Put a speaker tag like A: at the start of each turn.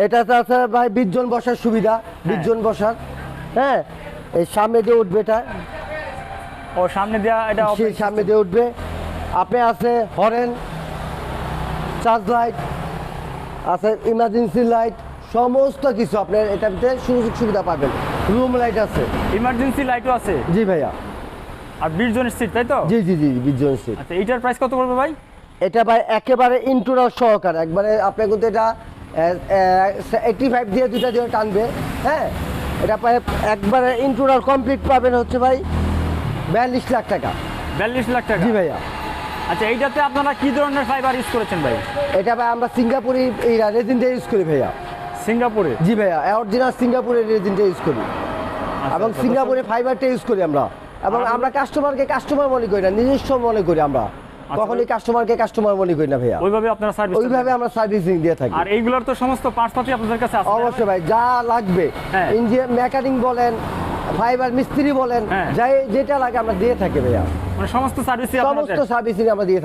A: এটাতে আছে ভাই 20 জন বসার সুবিধা, 20 জন বসার। হ্যাঁ, এই সামনে দিয়ে উঠবে এটা।
B: ও সামনে দেয়া এটা
A: সেই সামনে দিয়ে উঠবে। আপনি আছে হরেন, চার্জ লাইট আছে, ইমার্জেন্সি লাইট, সমস্ত কিছু আপনার এটাতে সুযোগ সুবিধা পাবেন। রুম লাইট আছে,
B: ইমার্জেন্সি লাইটও আছে।
A: জি ভাইয়া।
B: আর 20 জনের সিট, তাই তো?
A: জি জি জি 20 জন সিট।
B: আচ্ছা, এইটার প্রাইস কত পড়বে ভাই?
A: এটা ভাই একেবারে ইন্টুরাল সহকার, একবারে আপনি কিন্তু এটা 85 দিয়ে দুটা দিয়ে টানবে। হ্যাঁ, এটা প্রায় একবারে ইন্টুরাল কমপ্লিট পাবেন হচ্ছে ভাই 42 লাখ টাকা।
B: 42 লাখ টাকা?
A: জি ভাইয়া।
B: আচ্ছা, এইটাতে আপনারা কি ধরনের ফাইবার ইউজ করেছেন ভাই?
A: এটা ভাই আমরা সিঙ্গাপুরি এই রেজিনটা ইউজ করি ভাইয়া।
B: সিঙ্গাপুরে?
A: জি ভাইয়া, অরিজিনাল সিঙ্গাপুরের রেজিনটা ইউজ করি এবং সিঙ্গাপুরের ফাইবারটা ইউজ করি আমরা। এবং আমরা কাস্টমারকে কাস্টমার মনে করি না, নিজস্ব মনে করি আমরা। কখনই কাস্টমারকে কাস্টমার মনে করি না ভাইয়া।
B: ওইভাবে আপনারা সার্ভিস?
A: ওইভাবে আমরা সার্ভিসিং দিয়ে থাকি।
B: আর এইগুলোর তো সমস্ত পার্টসপাতি আপনাদের কাছে আছে?
A: অবশ্যই ভাই, যা লাগবে
B: হ্যাঁ।
A: ইঞ্জিনিয়ার, মেকানিক বলেন, ফাইবার মিস্ত্রি বলেন,
B: হ্যাঁ।
A: যাই যেটা লাগে আমরা দিয়ে থাকি ভাইয়া।
B: মানে সমস্ত সার্ভিসই
A: সমস্ত সার্ভিসিং আমরা দিয়ে থাকি।